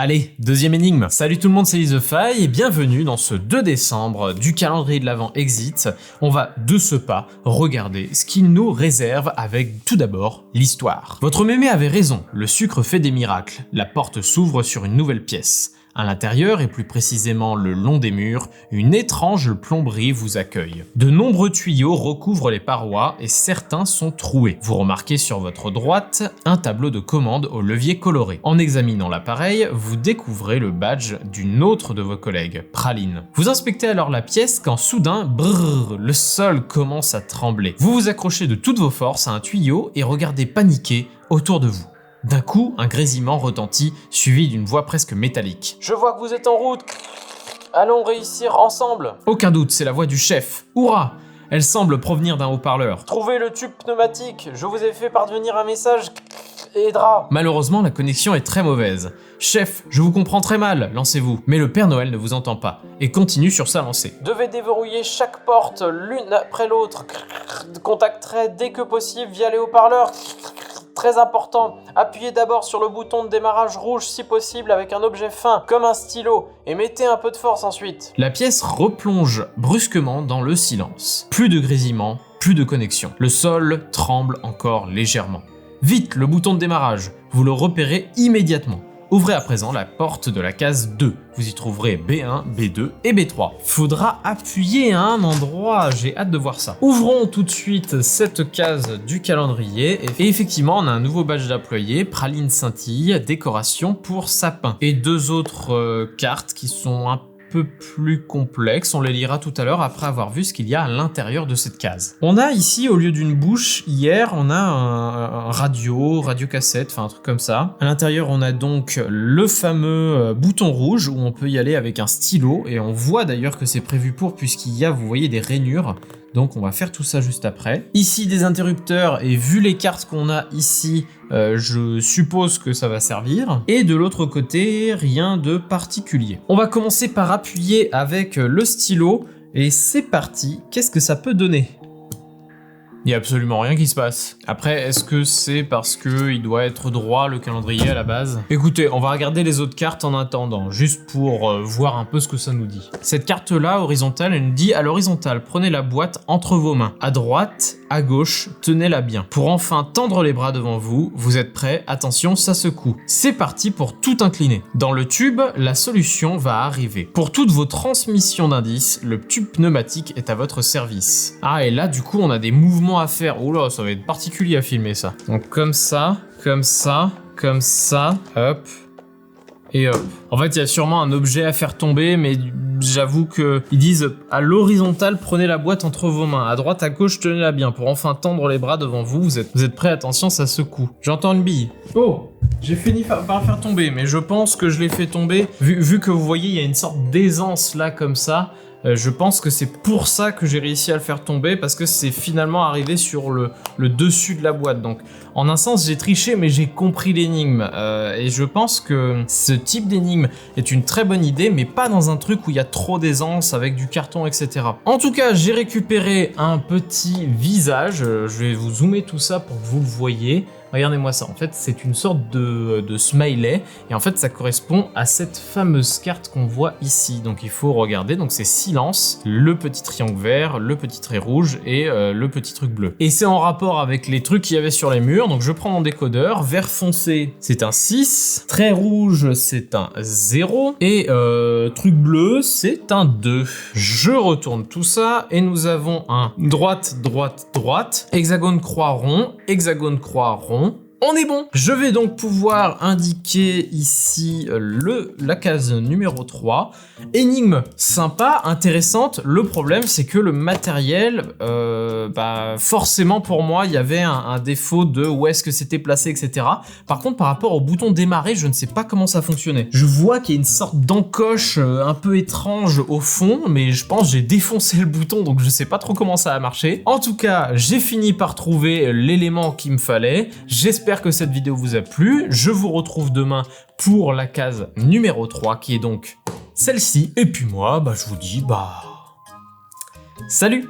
Allez, deuxième énigme. Salut tout le monde, c'est LeaTheFi et bienvenue dans ce 2 décembre du calendrier de l'Avent Exit. On va de ce pas regarder ce qu'il nous réserve avec tout d'abord l'histoire. Votre mémé avait raison, le sucre fait des miracles. La porte s'ouvre sur une nouvelle pièce. À l'intérieur, et plus précisément le long des murs, une étrange plomberie vous accueille. De nombreux tuyaux recouvrent les parois et certains sont troués. Vous remarquez sur votre droite un tableau de commande au levier coloré. En examinant l'appareil, vous découvrez le badge d'une autre de vos collègues, Praline. Vous inspectez alors la pièce quand soudain, brrr, le sol commence à trembler. Vous vous accrochez de toutes vos forces à un tuyau et regardez paniqué autour de vous. D'un coup, un grésillement retentit, suivi d'une voix presque métallique. « Je vois que vous êtes en route. Allons réussir ensemble !» Aucun doute, c'est la voix du chef. « Hurrah !» Elle semble provenir d'un haut-parleur. « Trouvez le tube pneumatique, je vous ai fait parvenir un message aidera. » Malheureusement, la connexion est très mauvaise. « Chef, je vous comprends très mal, lancez-vous. » Mais le Père Noël ne vous entend pas et continue sur sa lancée. « Devez déverrouiller chaque porte l'une après l'autre. Contacterez dès que possible via les haut-parleurs. Très important, appuyez d'abord sur le bouton de démarrage rouge si possible avec un objet fin, comme un stylo, et mettez un peu de force ensuite. » La pièce replonge brusquement dans le silence. Plus de grésillement, plus de connexion. Le sol tremble encore légèrement. Vite, le bouton de démarrage, vous le repérez immédiatement. Ouvrez à présent la porte de la case 2. Vous y trouverez B1, B2 et B3. Faudra appuyer à un endroit, j'ai hâte de voir ça. Ouvrons tout de suite cette case du calendrier et effectivement on a un nouveau badge d'employé, praline scintille, décoration pour sapin. Et deux autres cartes qui sont un peu plus complexe, on les lira tout à l'heure après avoir vu ce qu'il y a à l'intérieur de cette case. On a ici, au lieu d'une bouche, hier, on a un radio cassette, enfin un truc comme ça. À l'intérieur, on a donc le fameux bouton rouge où on peut y aller avec un stylo et on voit d'ailleurs que c'est prévu pour puisqu'il y a, vous voyez, des rainures. Donc on va faire tout ça juste après. Ici des interrupteurs et vu les cartes qu'on a ici, je suppose que ça va servir. Et de l'autre côté, rien de particulier. On va commencer par appuyer avec le stylo et c'est parti. Qu'est-ce que ça peut donner ? Il n'y a absolument rien qui se passe. Après, est-ce que c'est parce qu'il doit être droit le calendrier à la base? Écoutez, on va regarder les autres cartes en attendant, juste pour voir un peu ce que ça nous dit. Cette carte-là, horizontale, elle nous dit à l'horizontale, prenez la boîte entre vos mains. À droite, à gauche, tenez-la bien. Pour enfin tendre les bras devant vous, vous êtes prêts? Attention, ça secoue. C'est parti pour tout incliner. Dans le tube, la solution va arriver. Pour toutes vos transmissions d'indices, le tube pneumatique est à votre service. Ah, et là, du coup, on a des mouvements à faire. Oh là, ça va être particulier à filmer ça. Donc comme ça, comme ça, comme ça, hop, et hop. En fait, il y a sûrement un objet à faire tomber, mais j'avoue que ils disent à l'horizontale, prenez la boîte entre vos mains. À droite, à gauche, tenez-la bien. Pour enfin tendre les bras devant vous, vous êtes prêts? Attention, ça secoue. J'entends une bille. Oh, j'ai fini par la faire tomber, mais je pense que je l'ai fait tomber. Vu que vous voyez, il y a une sorte d'aisance là, comme ça. Je pense que c'est pour ça que j'ai réussi à le faire tomber, parce que c'est finalement arrivé sur le dessus de la boîte. Donc en un sens j'ai triché, mais j'ai compris l'énigme et je pense que ce type d'énigme est une très bonne idée, mais pas dans un truc où il y a trop d'aisance avec du carton, etc. En tout cas, j'ai récupéré un petit visage, je vais vous zoomer tout ça pour que vous le voyez. Regardez-moi ça, en fait c'est une sorte de smiley et en fait ça correspond à cette fameuse carte qu'on voit ici. Donc il faut regarder, donc c'est silence, le petit triangle vert, le petit trait rouge et le petit truc bleu. Et c'est en rapport avec les trucs qu'il y avait sur les murs, donc je prends mon décodeur, vert foncé c'est un 6, trait rouge c'est un 0 et truc bleu c'est un 2. Je retourne tout ça et nous avons un droite, droite, droite, hexagone, croix, rond, hexagone, croix, rond. On est bon. Je vais donc pouvoir indiquer ici la case numéro 3. Énigme sympa, intéressante. Le problème, c'est que le matériel, forcément pour moi, il y avait un défaut de où est-ce que c'était placé, etc. Par contre, par rapport au bouton démarrer, je ne sais pas comment ça fonctionnait. Je vois qu'il y a une sorte d'encoche un peu étrange au fond, mais je pense que j'ai défoncé le bouton, donc je sais pas trop comment ça a marché. En tout cas, j'ai fini par trouver l'élément qu'il me fallait. J'espère que cette vidéo vous a plu. Je vous retrouve demain pour la case numéro 3 qui est donc celle-ci. Et puis moi, je vous dis, salut!